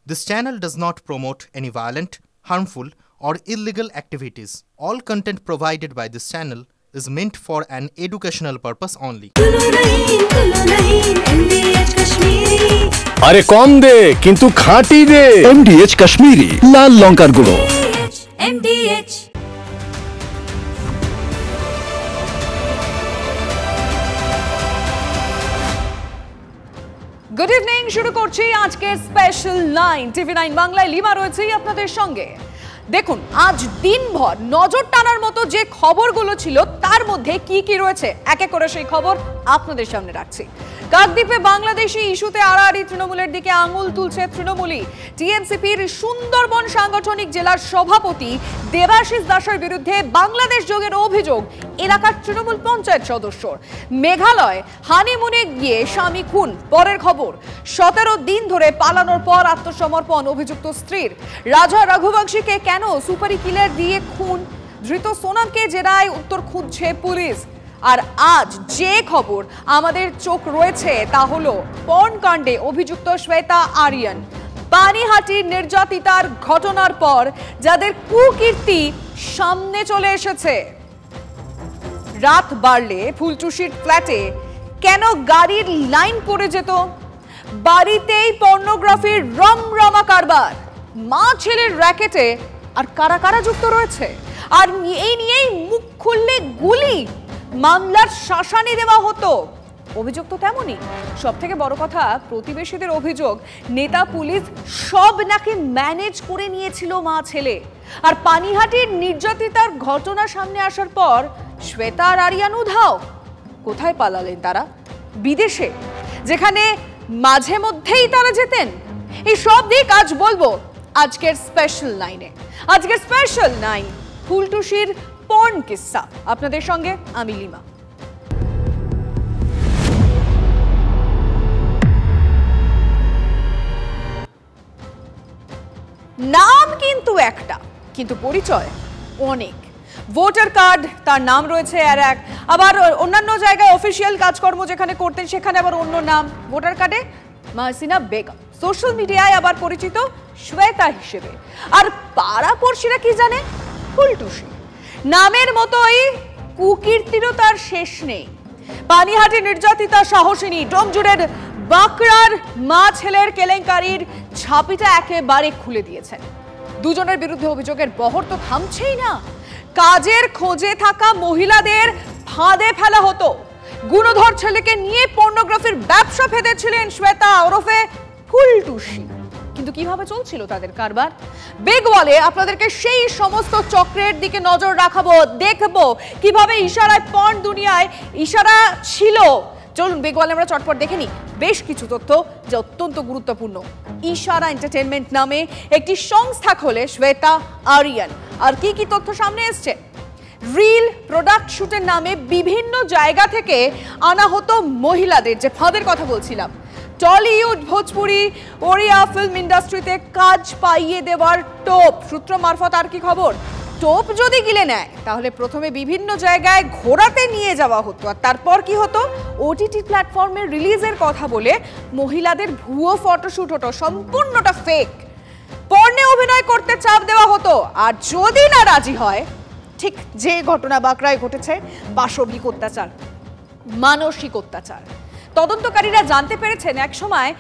This channel does not promote any violent, harmful, or illegal activities. All content provided by this channel is meant for an educational purpose only. আরে কম দে কিন্তু খাঁটি দে MDH Kashmiri লাল লঙ্কার গুঁড়ো MDH good evening শুরু করছি আজকের special 9 TV 9 বাংলায় lima রয়েছে আপনাদের সঙ্গে। দেখুন আজ দিনভর নজর টানার মতো যে খবরগুলো ছিল তার মধ্যে কি কি রয়েছে এক এক করে সেই খবর আপনাদের সামনে রাখছি। কাকদ্বীপে বাংলাদেশি ইস্যুতে আড়াআড়ি তৃণমূলের দিকে আঙুল তুলছে তৃণমূলী। টিএমসিপির সুন্দরবন সাংগঠনিক জেলার সভাপতি দেবাশিস দাসের বিরুদ্ধে বাংলাদেশ যোগের অভিযোগ এলাকার তৃণমূল পঞ্চায়েত সদস্যর। মেঘালয় হানিমুনে গিয়ে স্বামী খুন, পরের খবর 17 দিন ধরে পালানোর পর আত্মসমর্পণ অভিযুক্ত স্ত্রীর। রাজা রঘুবংশীকে কেন সুপারি কিলার দিয়ে খুন, ধৃত সোনামকে জেরায় উত্তর খুঁজছে পুলিশ। আর আজ যে খবর আমাদের চোখ রয়েছে তা হলো পর্ন কাণ্ডে অভিযুক্ত শ্বেতা আরিয়ান। পানিহাটির নির্যাতিতার ঘটনার পর যাদের কুকীর্তি সামনে চলে এসেছে। রাত বাড়লে ফুলটুসির ফ্ল্যাটে কেন গাড়ির লাইন পড়ে যেত, বাড়িতেই পর্নোগ্রাফির রমরমা কারবার, মা ছেলের র্যাকেটে আর কারা কারা যুক্ত রয়েছে, আর এই নিয়েই মুখ খুললে গুলি, মামলার শাসানি দেওয়া হতো। অভিযোগ তো তেমনই। সব থেকে বড় কথা, প্রতিবেশীদের অভিযোগ নেতা পুলিশ সব নাকি ম্যানেজ করে নিয়েছিল মা ছেলে। আর পানিহাটির নির্যাতিতার ঘটনা সামনে আসার পর শ্বেতা আর আরিয়ান উধাও। কোথায় পালালেন তারা? বিদেশে, যেখানে মাঝে মধ্যেই তারা যেতেন। এই সব দিক আজ বলবো আজকের স্পেশাল 9-এ। আজকের স্পেশাল 9 ফুলটুসির পর্ন কিস্সা। আপনাদের সঙ্গে আমি লিমা। নাম কিন্তু একটা, কিন্তু পরিচয় অনেক। ভোটার কার্ড তার নাম রয়েছে আর এক, আবার অন্যান্য জায়গায় অফিসিয়াল কাজকর্ম যেখানে করতেন সেখানে আবার অন্য নাম। ভোটার কার্ডে মাহসিনা বেগম, সোশ্যাল মিডিয়ায় আবার পরিচিত শ্বেতা হিসেবে। আর পাড়াপড়শিরা কি জানে? ফুলটুসি। নামের মতোই কুকীর্তিরও তার শেষ নেই। পানিহাটি নির্যাতিতা সাহসিনী ডোমজুড়ের বাঁকড়ার মা ছেলের কেলেঙ্কারির ঝাঁপিটা একেবারে খুলে দিয়েছেন। দুজনের বিরুদ্ধে অভিযোগের বহর তো থামছেই না। কাজের খোঁজে থাকা মহিলাদের ফাঁদে ফেলা হতো। গুণধর ছেলেকে নিয়ে পর্নোগ্রাফির ব্যবসা ফেদেছিলেন শ্বেতা ওরফে ফুলটুসি। কিন্তু কিভাবে চলছিল তাদের কারবার? বেগওয়ালে আপনাদেরকে সেই সমস্ত চক্রের দিকে নজর রাখাবো, দেখবো কিভাবে ইশারায় পর্ন দুনিয়ায় ইশারা ছিল। চলুন বেগওয়ালে আমরা চটপট দেখে নিই বেশ কিছু তথ্য যা অত্যন্ত গুরুত্বপূর্ণ। ইশারা এন্টারটেনমেন্ট নামে একটি সংস্থা খোলে শ্বেতা আরিয়ান। আর কি কি তথ্য সামনে এসছে? রিল প্রোডাক্ট শুটের নামে বিভিন্ন জায়গা থেকে আনা হতো মহিলাদের, যে ফাঁদের কথা বলছিলাম। টলিউড, ভোজপুরি, ওড়িয়া ফিল্ম ইন্ডাস্ট্রিতে কাজ পাইয়ে দেওয়ার টোপ। সূত্র মারফত আর কি খবর? টোপ যদি গিলে নেয় তাহলে প্রথমে বিভিন্ন জায়গায় ঘোরাতে নিয়ে যাওয়া হতো, আর তারপর কি হতো? ওটিটি প্ল্যাটফর্মে রিলিজের কথা বলে মহিলাদের ভুয়ো ফটোশুট হতো, সম্পূর্ণটা ফেক। পর্নে অভিনয় করতে চাপ দেওয়া হতো, আর যদি না রাজি হয়, ঠিক যে ঘটনা বাঁকড়ায় ঘটেছে, পাশবিক অত্যাচার, মানসিক অত্যাচার। তদন্তকারীরা জানতে পেরেছেন এক সময়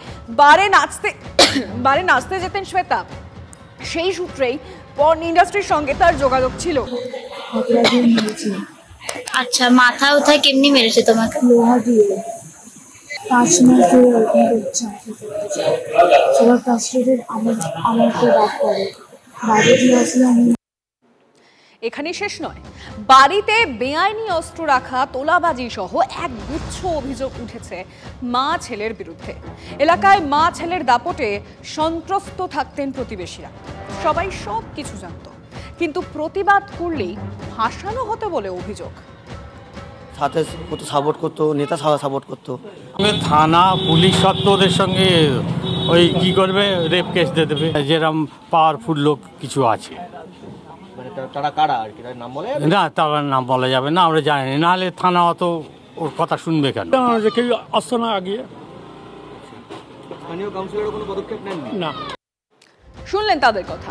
বারে নাচতে যেতেন শ্বেতা। সেই সূত্রেই পর্ন ইন্ডাস্ট্রির সঙ্গে তার যোগাযোগ ছিল। আচ্ছা, মাথা উঠায় কেমনি মেরেছে তোমাকে? লোহা দিয়ে 5 মাস ধরে ওরকম করছে। সবার ফ্রাস্ট্রেটেড, আমাকে রাগ করে বাইরে দিয়ে আসলে আমি। এখানেই শেষ নয়, বাড়িতে বেআইনি অস্ত্র রাখা, তোলাবাজি সহ এক গুচ্ছ অভিযোগ উঠেছে মা ছেলের বিরুদ্ধে। এলাকায় মা ছেলের দাপটে সন্ত্রস্ত থাকতেন প্রতিবেশীরা। সবাই সব কিছু জানত, কিন্তু প্রতিবাদ করলেই ফাঁসানো হতো বলে অভিযোগ। সাথে সাপোর্ট করতো, নেতা সাপোর্ট করতো। থানা পুলিশ সব তো ওদের সঙ্গে ওই কি করবে, রেপ কেস দিয়ে দেবে। যেরকম পাওয়ারফুল লোক কিছু আছে, তারা কারা আর কি, নাম বলে না, তার নাম বলা যাবে না, আমরা জানি না। নাহলে থানা অত ওর কথা শুনবে কেন? কেউ আসতো না আগে। স্থানীয় কাউন্সিলর কোনো পদক্ষেপ নেন না। শুনলেন তাদের কথা।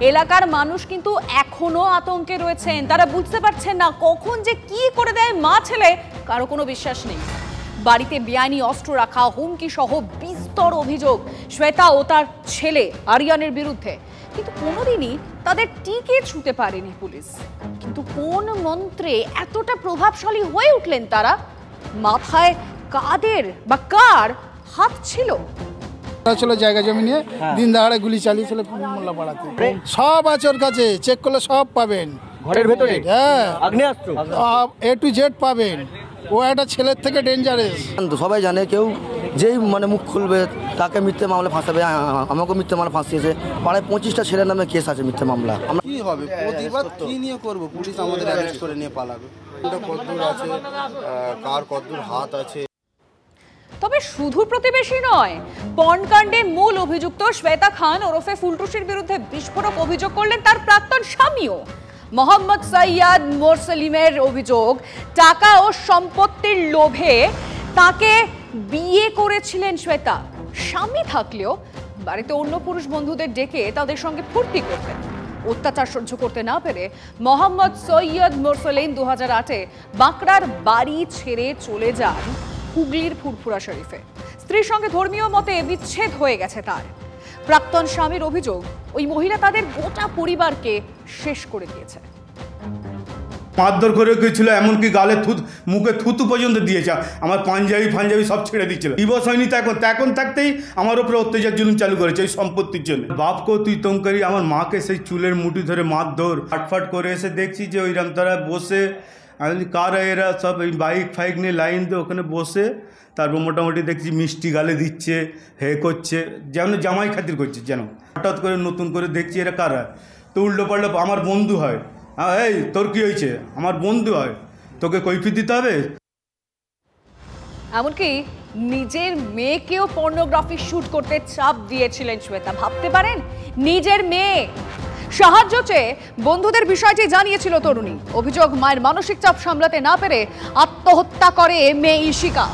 এলাকার মানুষ কিন্তু এখনো আতঙ্কে রয়েছেন, তারা বুঝতে পারছেন না কখন যে কি করে দেয় মা ছেলে, কারো কোনো বিশ্বাস নেই। বাড়িতে বেআইনি অস্ত্র রাখা, হুমকি সহ বিস্তর অভিযোগ শ্বেতা ও তার ছেলে আরিয়ানের বিরুদ্ধে, কিন্তু কোনোদিনই তাদের টিকে ছুঁতে পারেনি পুলিশ। কিন্তু কোন মন্ত্রে এতটা প্রভাবশালী হয়ে উঠলেন তারা? মাথায় কাদের বা কার হাত ছিল? ছিল জায়গা জমি নিয়ে দিন দাঁড়ায় গুলি চালিয়েছিল মোল্লাপাড়াতে। সব আছে ওর কাছে, চেক করলে সব পাবেন ঘরের ভেতরে। হ্যাঁ, আগ্নেয়াস্ত্র A to Z পাবেন। ও একটা ছেলের থেকে ডেঞ্জারাস। সবাই জানে, কেউ যেই মানে মুখ খুলবে তাকে মিথ্যে মামলা ফাঁসাবে। আমাকেও মিথ্যে মামলা ফাঁসিয়েছে। প্রায় 25টা ছেলের নামে কেস আছে মিথ্যে মামলা। আমরা কি হবে, প্রতিবাদ কি নিয়ে করবো? পুলিশ আমাদের অ্যারেস্ট করে নিয়ে পালাবে। কতদূর আছে, কার কতদূর হাত আছে। তবে শুধু প্রতিবেশী নয়, পর্নকাণ্ডে মূল অভিযুক্ত শ্বেতা খান ওরফে ফুলটুসির বিরুদ্ধে বিস্ফোরক অভিযোগ করলেন তার প্রাক্তন স্বামীও। মোহাম্মদ সৈয়দ মোরসলিমের অভিযোগ, টাকা ও সম্পত্তির লোভে তাকে বিয়ে করেছিলেন শ্বেতা। স্বামী থাকলেও বাড়িতে অন্য পুরুষ বন্ধুদের ডেকে তাদের সঙ্গে ফুর্তি করতেন। অত্যাচার সহ্য করতে না পেরে মোহাম্মদ সৈয়দ মোরসলিম 2008-এ বাঁকড়ার বাড়ি ছেড়ে চলে যান হুগলির ফুরফুরা শরীফে। স্ত্রীর সঙ্গে ধর্মীয় মতে বিচ্ছেদ হয়ে গেছে তার। প্রাক্তন স্বামীর অভিযোগ, ওই মহিলা তাদের গোটা পরিবারকে শেষ করে দিয়েছে। মারধর করে গেছিল, এমনকি গালে মুখে থুতু পর্যন্ত দিয়েছে। আমার পাঞ্জাবি সব ছেড়ে দিচ্ছিল। দিবস হয়নি এখন থাকতেই আমার উপরে অত্যাচার জুলুম চালু করেছে এই সম্পত্তির জন্য। বাপকেও তুই তমকারি, আমার মাকে সেই চুলের মুঠি ধরে মারধর। ফাটফাট করে এসে দেখছি যে ওইরাম তারা বসে, আমি কার এরা সব এই বাইক নিয়ে লাইন দিয়ে ওখানে বসে, তারপর মোটামুটি দেখছি মিষ্টি গালে দিচ্ছে, হে করছে, যেন জামাই খাতির করছে। যেন হঠাৎ করে নতুন করে দেখছি এরা কারা, তো উল্টো পাল্টো আমার বন্ধু হয়। এই তোর কি হয়েছে? আমার বন্ধু হয়, তোকে কৈফিয়ত দিতে হবে। এমনকি নিজের মেয়েকেও পর্নোগ্রাফি শুট করতে চাপ দিয়েছিলেন শ্বেতা। ভাবতে পারেন, নিজের মেয়ে। সাহায্য চেয়ে বন্ধুদের বিষয়টি জানিয়েছিল তরুণী। অভিযোগ, মায়ের মানসিক চাপ সামলাতে না পেরে আত্মহত্যা করে মেয়ে ইশিকা।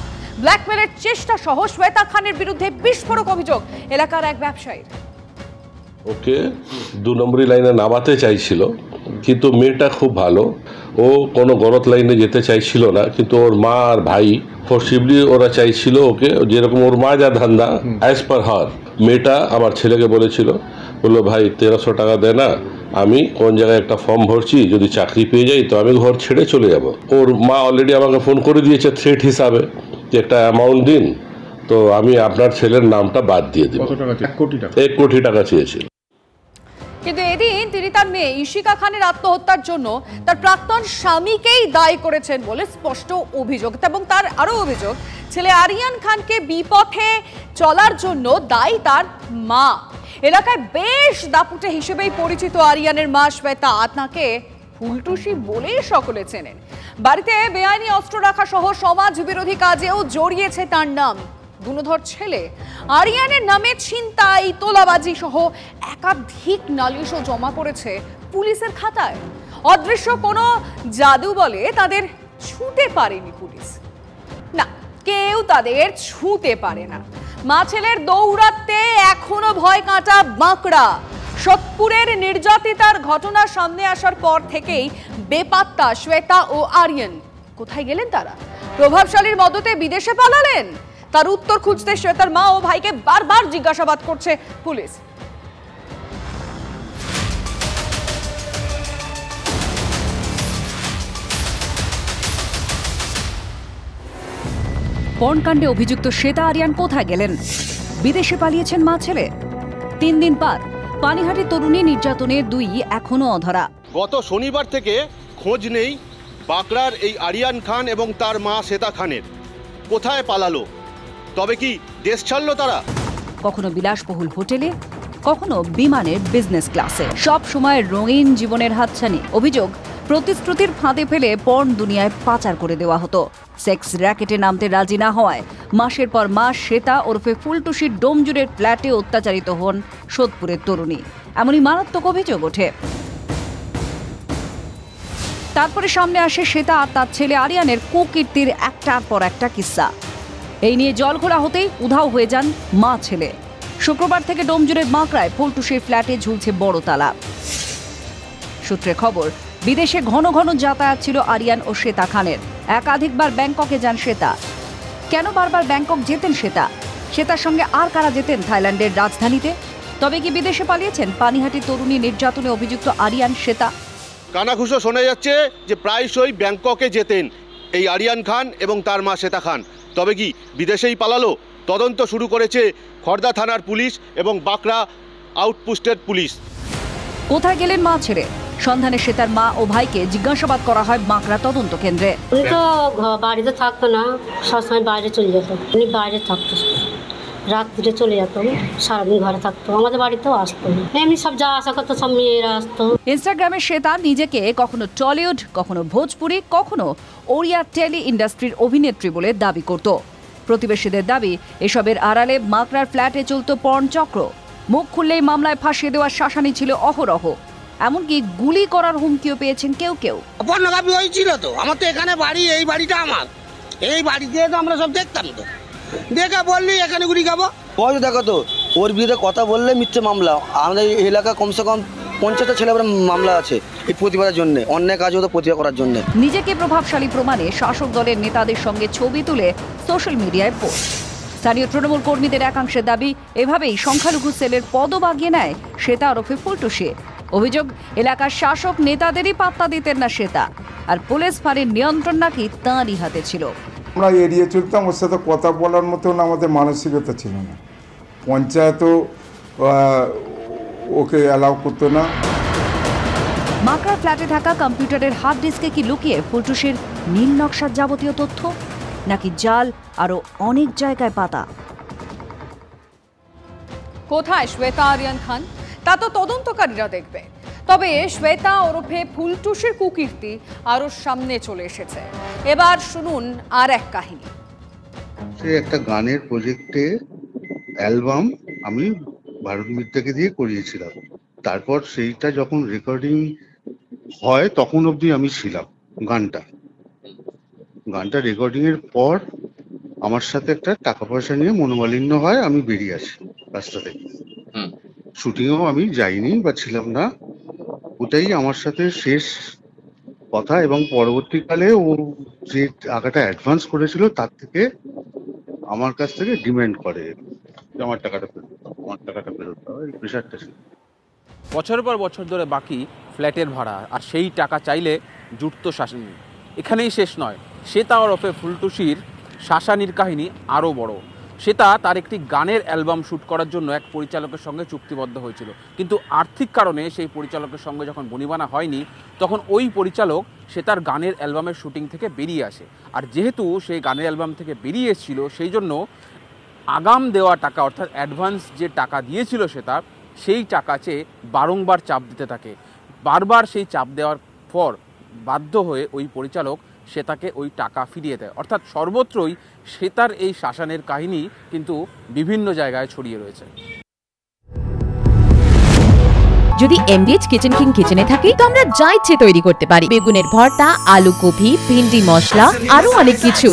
ব্ল্যাকমেলের চেষ্টা সহ শ্বেতা খানের বিরুদ্ধে বিস্ফোরক অভিযোগ এলাকার এক ব্যবসায়ীর। ওকে 2 নম্বরী লাইনে নামাতে চাইছিল, কিন্তু মেয়েটা খুব ভালো, ও কোনো গলত লাইনে যেতে চাইছিল না। কিন্তু ওর মা আর ভাই ফোর্সিবলি ওরা চাইছিল ওকে, যেরকম ওর মা যা ধান্দা অ্যাজ পার হার। মেয়েটা আমার ছেলেকে বললো ভাই 1300 টাকা দে না, আমি কোন জায়গায় একটা ফর্ম ভরছি, যদি চাকরি পেয়ে যাই তো আমি ঘর ছেড়ে চলে যাব। ওর মা অলরেডি আমাকে ফোন করে দিয়েছে থ্রেট হিসাবে যে একটা অ্যামাউন্ট দিন, তো আমি আপনার ছেলের নামটা বাদ দিয়ে দিব। 1 কোটি টাকা চেয়েছিল। কিন্তু এদিন তিনি তার মেয়ে ইশিকা খানের আত্মহত্যার জন্য তার প্রাক্তন স্বামীকেই দায়ী করেছেন বলে স্পষ্ট অভিযোগ। এবং তার আরো অভিযোগ, ছেলে আরিয়ান খানকে বিপথে চলার জন্য দায়ী তার মা। এলাকায় বেশ দাপুটে হিসেবেই পরিচিত আরিয়ানের মা শ্বেতা, তাকে ফুলটুসি বলেই সকলে চেনেন। বাড়িতে বেআইনি অস্ত্র রাখা সহ সমাজ বিরোধী কাজেও জড়িয়েছে তার নাম। গুণধর ছেলে আরিয়ানের নামে ছিনতাই, তোলাবাজি সহ একাধিক নালিশও জমা পড়েছে পুলিশের খাতায়। অদৃশ্য কোনো জাদু বলে তাদের ছুঁতে পারেনি পুলিশ। না, কেউ তাদের ছুঁতে পারে না। মা ছেলের দৌড়াতে এখনো ভয় কাঁটা বাঁকড়া। সোদপুরের নির্যাতিতার ঘটনা সামনে আসার পর থেকেই বেপাত্তা শ্বেতা ও আরিয়ান। কোথায় গেলেন তারা? প্রভাবশালীর মদতে বিদেশে পালালেন? তার উত্তর খুঁজতে শ্বেতার মা ও ভাইকে বারবার জিজ্ঞাসাবাদ করছে পুলিশ। পর্নকাণ্ডে অভিযুক্ত শ্বেতা আরিয়ান কোথায় গেলেন? বিদেশে পালিয়েছেন মা ছেলে। 3 দিন পার, পানিহাটি তরুণী নির্যাতনের 2 এখনো অধরা। গত শনিবার থেকে খোঁজ নেই বাঁকড়ার এই আরিয়ান খান এবং তার মা শ্বেতা খানের। কোথায় পালালো? তবে কি দেশ ছাড়লো তারা? কখনো বিলাসবহুল হোটেলে, কখনো বিমানের বিজনেস ক্লাসে, সব সময় রঙিন জীবনের হাতছানি। অভিযোগ, প্রতিশ্রুতির ফাঁদে ফেলে পর্ন দুনিয়ায় পাচার করে দেওয়া হতো। সেক্স র্যাকেটে নামতে রাজি না হওয়ায় মাসের পর মাস শ্বেতা ওরফে ফুলটুসির ডোমজুড়ের ফ্ল্যাটে অত্যাচারিত হন সোদপুরের তরুণী। এমনই মারাত্মক অভিযোগ ওঠে। তারপরে সামনে আসে শ্বেতা আর তার ছেলে আরিয়ানের কুকীর্তির একটার পর একটা কিস্সা। এই নিয়ে জলঘোলা হতেই উধাও হয়ে যান মা ছেলে। শুক্রবার থেকে ডোমজুড়ের বাঁকড়ায় ফুলটুসির ফ্ল্যাটে ঝুলছে বড় তালা। সূত্রে খবর, বিদেশে ঘন ঘন যাতায়াত ছিল আরিয়ান ও শ্বেতা খানের। একাধিকবার ব্যাংককে যান শ্বেতা। কেন বারবার ব্যাংকক যেতেন শ্বেতা? শ্বেতার সঙ্গে আর কারা যেতেন থাইল্যান্ডের রাজধানীতে? তবে কি বিদেশে পালিয়েছেন পানিহাটি তরুণী নির্যাতনে অভিযুক্ত আরিয়ান শ্বেতা? কানাঘুষো শোনা যাচ্ছে যে প্রায়শই ব্যাংককে যেতেন এই আরিয়ান খান এবং তার মা শ্বেতা খান। তবে কি বিদেশেই পালালো? তদন্ত শুরু করেছে খড়দা থানার পুলিশ এবং বাঁকড়া আউটপোস্টের পুলিশ। কোথায় গেলেন মা ছেড়ে? সন্ধানে শ্বেতার মা ও ভাইকে জিজ্ঞাসাবাদ করা হয় বাঁকড়া তদন্ত কেন্দ্রে। উনি তো বাড়িতে থাকতো না, সবসময় বাইরে চলে যেত। উনি বাইরে থাকতো, রাত্রিরে চলে যেত, সারাদিন ঘরে থাকতো। আমাদের বাড়িতেও আসতো, এমনি সব যা আসা করতো, সব মেয়েরা আসতো। ইনস্টাগ্রামে শ্বেতা নিজেকে কখনো টলিউড, কখনো ভোজপুরি, কখনো ওড়িয়া টেলি ইন্ডাস্ট্রির অভিনেত্রী বলে দাবি করত। প্রতিবেশীদের দাবি, এসবের আড়ালে বাঁকড়ার ফ্ল্যাটে চলত পর্ন চক্র। মুখ খুললেই মামলায় ফাঁসিয়ে দেওয়ার শাসানি ছিল অহরহ। এমনকি গুলি করার হুমকিও পেয়েছেন কেউ কেউ। পর্নোগ্রাফি হয়েছিল তো, আমার তো এখানে বাড়ি, এই বাড়িটা আমার, এই বাড়িতে তো আমরা সব দেখতাম। তো দেখে বললি এখানে গুলি খাবো। দেখো তো, ওর বিরুদ্ধে কথা বললে মিথ্যে মামলা। আমাদের এলাকা কমসে কম 50টা ছেলেমেয়েরা মামলা আছে এই প্রতিবাদের জন্য, অন্যায় কাজ হতো প্রতিবাদ করার জন্য। নিজেকে প্রভাবশালী প্রমাণে শাসক দলের নেতাদের সঙ্গে ছবি তুলে সোশ্যাল মিডিয়ায় পোস্ট। স্থানীয় তৃণমূল কর্মীদের একাংশের দাবি, এভাবেই সংখ্যালঘু সেলের পদও বাগিয়ে নেয় শ্বেতা ওরফে ফুলটুসি। অভিযোগ, এলাকার শাসক নেতাদেরই পাত্তা দিতেন না শ্বেতা, আর পুলিশ ফাঁড়ির নিয়ন্ত্রণ নাকি তাঁরই হাতে ছিল। আমরা এড়িয়ে চলতাম, ওর সাথে কথা বলার মতন আমাদের মানসিকতা ছিল না। পঞ্চায়েতও ওকে অ্যালাউ করতো না। বাঁকড়া ফ্ল্যাটে থাকা কম্পিউটারের হার্ড ডিস্কে কি লুকিয়ে ফুলটুসির নীল নকশার যাবতীয় তথ্য, নাকি জাল আরো অনেক জায়গায় পাতা? কোথায় শ্বেতা আরিয়ান খান তা তো তদন্তকারীরা দেখবে। তবে শ্বেতা ওরফে ফুলটুসির কুকীর্তি আরো সামনে চলে এসেছে। এবার শুনুন আর এক কাহিনী। সে একটা গানের প্রজেক্টে অ্যালবাম আমি ভারত বিদ্যাকে দিয়ে করিয়েছিলাম। তারপর সেইটা যখন রেকর্ডিং হয় তখন অবধি আমি ছিলাম। গানটা রেকর্ডিং এর পর আমার সাথে একটা টাকা পয়সা নিয়ে মনোমালিন্য হয়, আমি বেরিয়ে আসি রাস্তা থেকে। শুটিংও আমি যাইনি বা ছিলাম না, ওটাই আমার সাথে শেষ কথা। এবং পরবর্তীকালে ও যে টাকাটা অ্যাডভান্স করেছিল তার থেকে আমার কাছ থেকে ডিমান্ড করে আমার টাকাটা ফেরত দাও, এই প্রেশারটা ছিল। বছরের পর বছর ধরে বাকি ফ্ল্যাটের ভাড়া, আর সেই টাকা চাইলে জুটত শাসানি। এখানেই শেষ নয়, শ্বেতা ওরফে ফুলটুসির শাসানির কাহিনী আরও বড়। শ্বেতা তার একটি গানের অ্যালবাম শ্যুট করার জন্য এক পরিচালকের সঙ্গে চুক্তিবদ্ধ হয়েছিল, কিন্তু আর্থিক কারণে সেই পরিচালকের সঙ্গে যখন বনিবানা হয়নি, তখন ওই পরিচালক শ্বেতার গানের অ্যালবামের শুটিং থেকে বেরিয়ে আসে। আর যেহেতু সেই গানের অ্যালবাম থেকে বেরিয়ে এসেছিল, সেই জন্য আগাম দেওয়া টাকা, অর্থাৎ অ্যাডভান্স যে টাকা দিয়েছিল শ্বেতা, সেই টাকা চেয়ে বারংবার চাপ দিতে থাকে। বারবার সেই চাপ দেওয়ার পর বাধ্য হয়ে ওই পরিচালক শ্বেতাকে ওই টাকা ফিরিয়ে দেয়। অর্থাৎ সর্বত্রই শ্বেতার এই শাসানের কাহিনী কিন্তু বিভিন্ন জায়গায় ছড়িয়ে রয়েছে। যদি এমডিএচ কিচেন কিং কিচেনে থাকি তো আমরা যা ইচ্ছে তৈরি করতে পারি। বেগুনের ভর্তা, আলু কপি, ভিন্ডি মশলা, আরো অনেক কিছু।